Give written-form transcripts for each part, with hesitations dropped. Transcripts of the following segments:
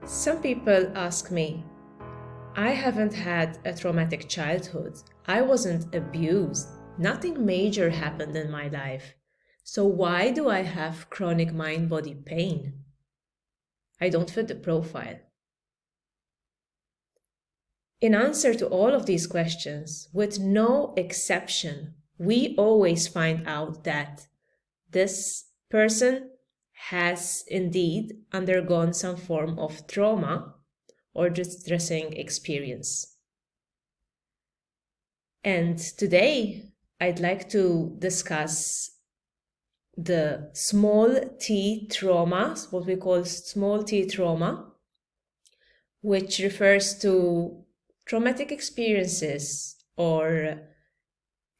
Some people ask me, I haven't had a traumatic childhood. I wasn't abused. Nothing major happened in my life. So why do I have chronic mind-body pain? I don't fit the profile. In answer to all of these questions, with no exception, we always find out that this person has indeed undergone some form of trauma or distressing experience. And today, I'd like to discuss the small t trauma, what we call small t trauma, which refers to traumatic experiences or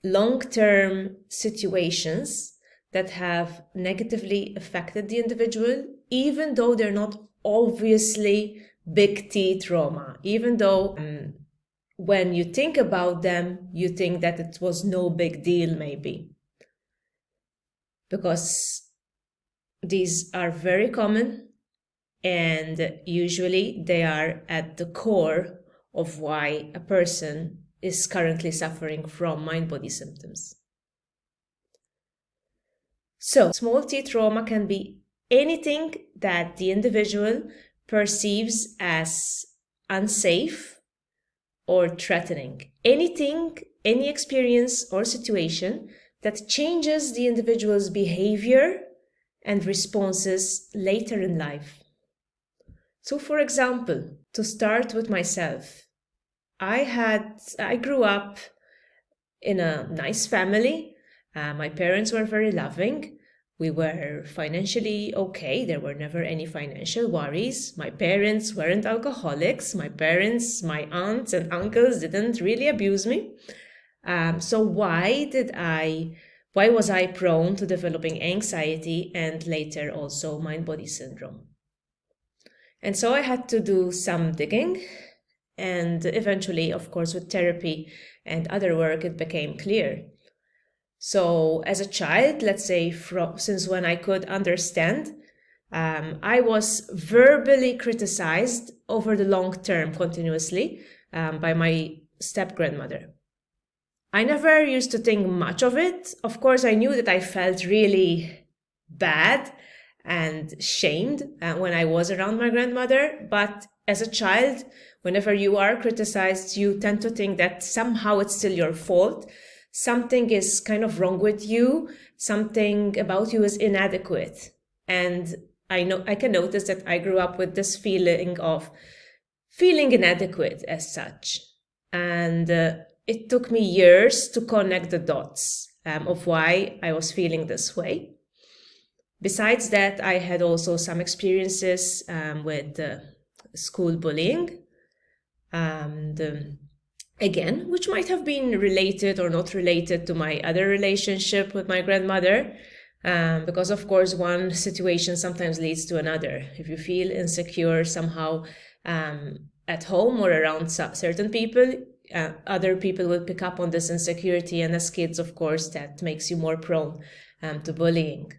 long-term situations that have negatively affected the individual, even though they're not obviously big T trauma, even though when you think about them, you think that it was no big deal maybe. Because these are very common and usually they are at the core of why a person is currently suffering from mind-body symptoms. So, small t trauma can be anything that the individual perceives as unsafe or threatening. Anything, any experience or situation that changes the individual's behavior and responses later in life. So, for example, to start with myself, I grew up in a nice family. My parents were very loving. We were financially okay. There were never any financial worries. My parents weren't alcoholics. My aunts and uncles didn't really abuse me. So why was I prone to developing anxiety and later also mind-body syndrome? And so I had to do some digging. And eventually, of course, with therapy and other work, it became clear. So as a child, let's say since when I could understand, I was verbally criticized over the long term continuously by my step-grandmother. I never used to think much of it. Of course, I knew that I felt really bad and shamed when I was around my grandmother, but as a child, whenever you are criticized, you tend to think that somehow it's still your fault. Something is kind of wrong with you. Something about you is inadequate. And I can notice that I grew up with this feeling of feeling inadequate as such. And it took me years to connect the dots of why I was feeling this way. Besides that, I had also some experiences with school bullying. Again, which might have been related or not related to my other relationship with my grandmother, because of course one situation sometimes leads to another. If you feel insecure somehow at home or around certain people, other people will pick up on this insecurity, and as kids, of course, that makes you more prone to bullying.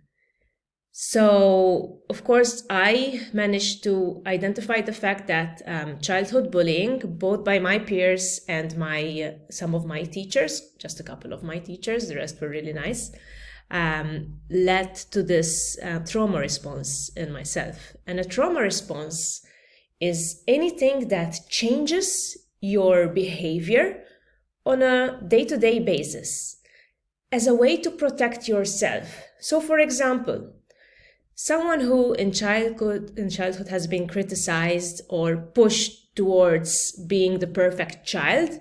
So, of course, I managed to identify the fact that childhood bullying, both by my peers and some of my teachers, just a couple of my teachers, the rest were really nice, led to this trauma response in myself. And a trauma response is anything that changes your behavior on a day-to-day basis as a way to protect yourself. So, for example, someone who in childhood has been criticized or pushed towards being the perfect child,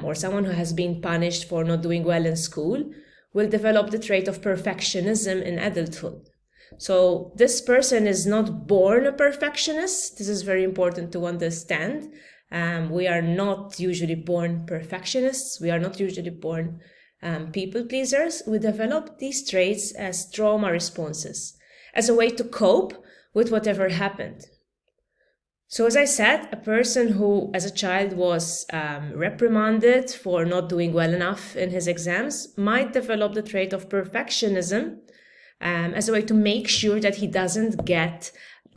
or someone who has been punished for not doing well in school, will develop the trait of perfectionism in adulthood. So this person is not born a perfectionist. This is very important to understand. We are not usually born perfectionists. We are not usually born people pleasers. We develop these traits as trauma responses, as a way to cope with whatever happened. So as I said, a person who as a child was reprimanded for not doing well enough in his exams might develop the trait of perfectionism as a way to make sure that he doesn't get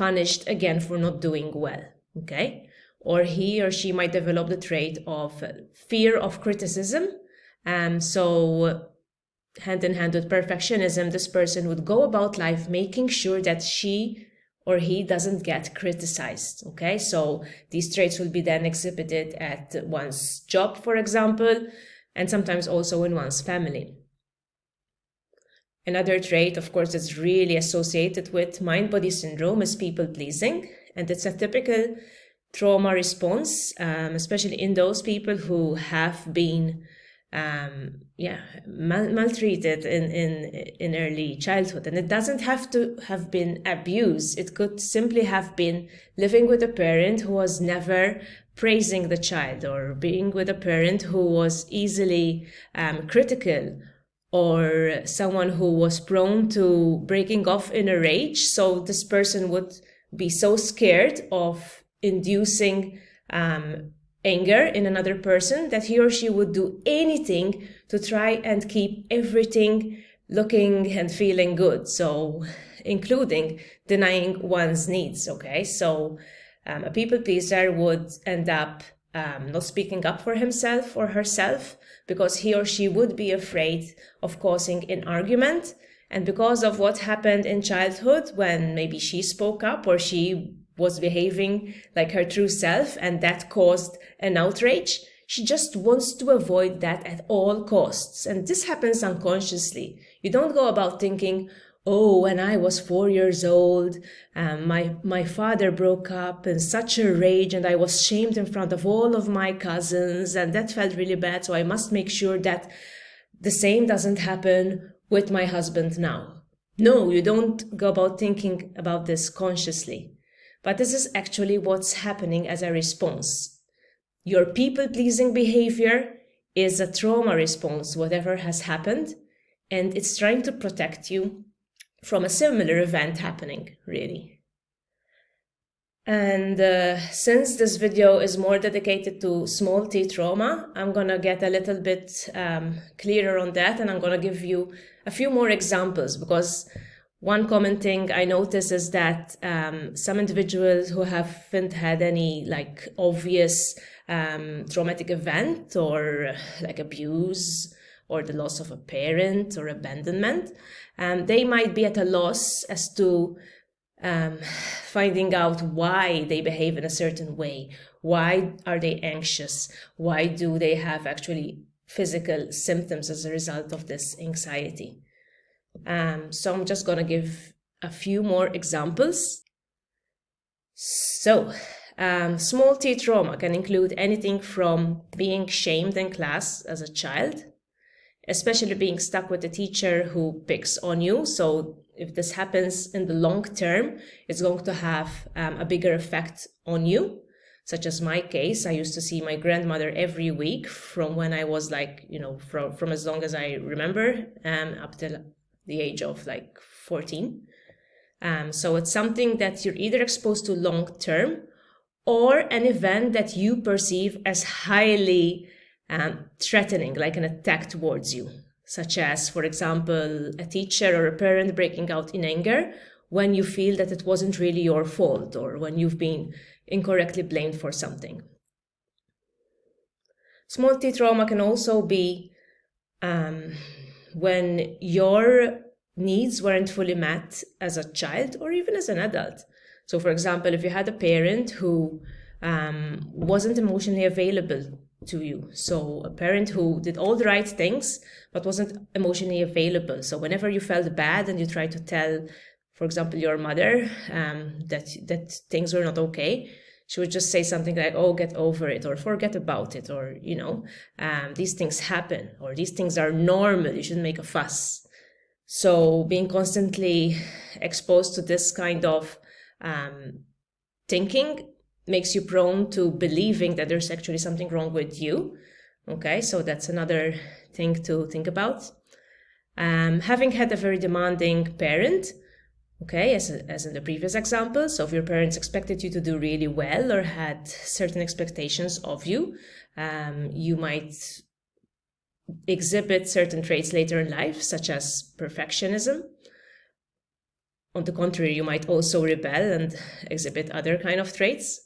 punished again for not doing well, okay? Or he or she might develop the trait of fear of criticism. So hand in hand with perfectionism, this person would go about life making sure that she or he doesn't get criticized, okay? So these traits will be then exhibited at one's job, for example, and sometimes also in one's family. Another trait, of course, that's really associated with mind-body syndrome is people-pleasing, and it's a typical trauma response, especially in those people who have been maltreated in early childhood. And it doesn't have to have been abuse. It could simply have been living with a parent who was never praising the child, or being with a parent who was easily critical, or someone who was prone to breaking off in a rage. So this person would be so scared of inducing anger in another person that he or she would do anything to try and keep everything looking and feeling good. So including denying one's needs, okay? So a people pleaser would end up not speaking up for himself or herself because he or she would be afraid of causing an argument. And because of what happened in childhood when maybe she spoke up or she was behaving like her true self and that caused an outrage, she just wants to avoid that at all costs. And this happens unconsciously. You don't go about thinking, oh, when I was 4 years old, my father broke up in such a rage and I was shamed in front of all of my cousins and that felt really bad. So I must make sure that the same doesn't happen with my husband now. No, you don't go about thinking about this consciously. But this is actually what's happening as a response. Your people-pleasing behavior is a trauma response, whatever has happened, and it's trying to protect you from a similar event happening, really. And since this video is more dedicated to small t trauma, I'm gonna get a little bit clearer on that, and I'm gonna give you a few more examples, because one common thing I notice is that some individuals who haven't had any like obvious traumatic event or like abuse or the loss of a parent or abandonment, they might be at a loss as to finding out why they behave in a certain way. Why are they anxious? Why do they have actually physical symptoms as a result of this anxiety? So I'm just gonna give a few more examples. So small t trauma can include anything from being shamed in class as a child, especially being stuck with a teacher who picks on you. So if this happens in the long term, it's going to have a bigger effect on you. Such as my case, I used to see my grandmother every week from when I was like, from as long as I remember, up till the age of like 14. So it's something that you're either exposed to long term or an event that you perceive as highly threatening, like an attack towards you, such as, for example, a teacher or a parent breaking out in anger when you feel that it wasn't really your fault or when you've been incorrectly blamed for something. Small t trauma can also be when your needs weren't fully met as a child or even as an adult. So, for example, if you had a parent who wasn't emotionally available to you, so a parent who did all the right things but wasn't emotionally available. So whenever you felt bad and you tried to tell, for example, your mother that things were not okay, she would just say something like, oh, get over it, or forget about it, or, these things happen, or these things are normal, you shouldn't make a fuss. So being constantly exposed to this kind of thinking makes you prone to believing that there's actually something wrong with you. Okay, so that's another thing to think about. Having had a very demanding parent, okay, as in the previous example, so if your parents expected you to do really well or had certain expectations of you, you might exhibit certain traits later in life, such as perfectionism. on the contrary, you might also rebel and exhibit other kind of traits.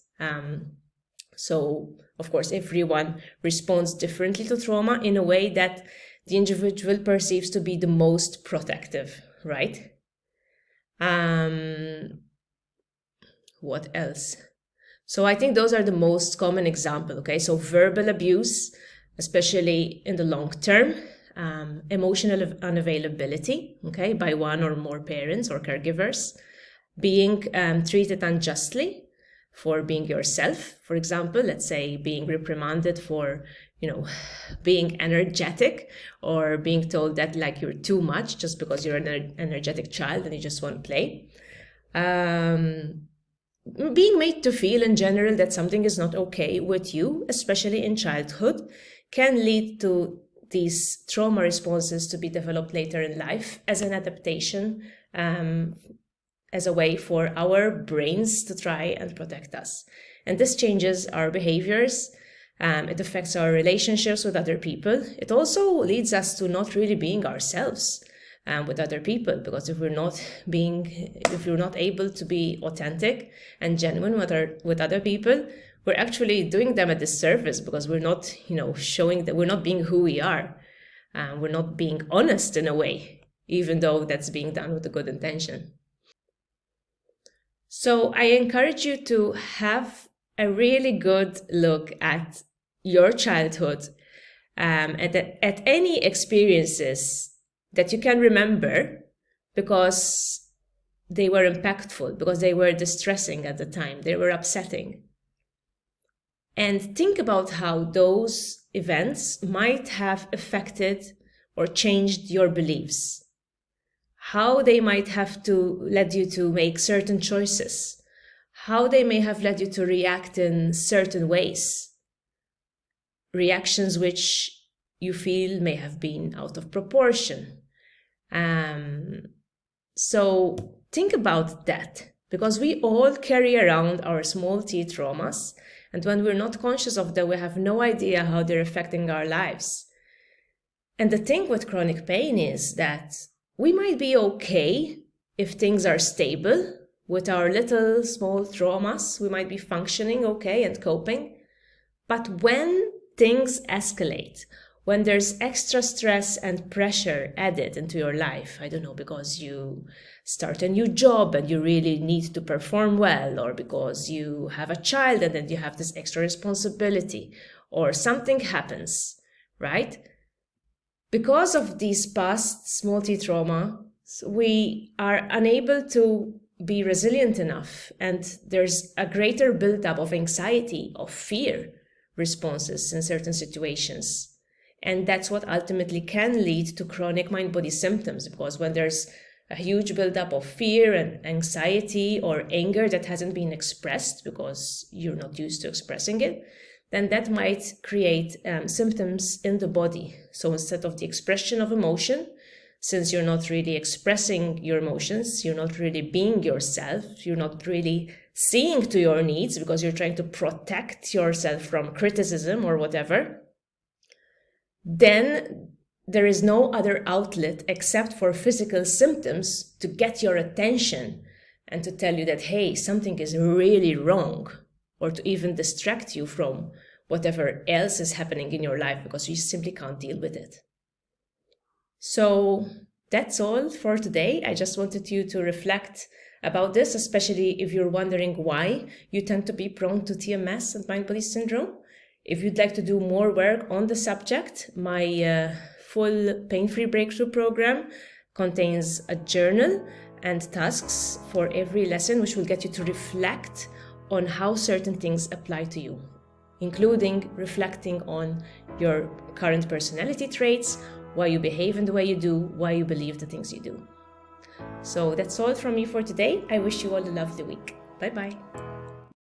So, of course, everyone responds differently to trauma in a way that the individual perceives to be the most protective, right? What else? So I think those are the most common examples, okay? So verbal abuse, especially in the long term, emotional unavailability, okay, by one or more parents or caregivers, being treated unjustly for being yourself. For example, let's say being reprimanded for, being energetic, or being told that like you're too much just because you're an energetic child and you just want to play. Being made to feel in general that something is not okay with you, especially in childhood, can lead to these trauma responses to be developed later in life as an adaptation, as a way for our brains to try and protect us. And this changes our behaviors. It affects our relationships with other people. It also leads us to not really being ourselves with other people, because if we're not able to be authentic and genuine with other people, we're actually doing them a disservice, because we're not, showing that we're not being who we are. We're not being honest in a way, even though that's being done with a good intention. So I encourage you to have a really good look at your childhood, at any experiences that you can remember, because they were impactful, because they were distressing at the time, they were upsetting. And think about how those events might have affected or changed your beliefs, how they might have led you to make certain choices, how they may have led you to react in certain ways, reactions which you feel may have been out of proportion. So think about that, because we all carry around our small t traumas, and when we're not conscious of them, we have no idea how they're affecting our lives. And the thing with chronic pain is that we might be okay if things are stable with our little small traumas. We might be functioning okay and coping. But when things escalate, when there's extra stress and pressure added into your life, I don't know, because you start a new job and you really need to perform well, or because you have a child and then you have this extra responsibility, or something happens, right? Because of these past small t trauma, we are unable to be resilient enough, and there's a greater buildup of anxiety, of fear responses in certain situations. And that's what ultimately can lead to chronic mind-body symptoms, because when there's a huge buildup of fear and anxiety or anger that hasn't been expressed because you're not used to expressing it, then that might create symptoms in the body. So instead of the expression of emotion, since you're not really expressing your emotions, you're not really being yourself, you're not really seeing to your needs because you're trying to protect yourself from criticism or whatever, then there is no other outlet except for physical symptoms to get your attention and to tell you that, hey, something is really wrong, or to even distract you from whatever else is happening in your life because you simply can't deal with it. So that's all for today. I just wanted you to reflect about this, especially if you're wondering why you tend to be prone to TMS and mind-body syndrome. If you'd like to do more work on the subject, my full pain-free breakthrough program contains a journal and tasks for every lesson, which will get you to reflect on how certain things apply to you, including reflecting on your current personality traits, why you behave in the way you do, why you believe the things you do. So that's all from me for today. I wish you all a lovely week. Bye-bye.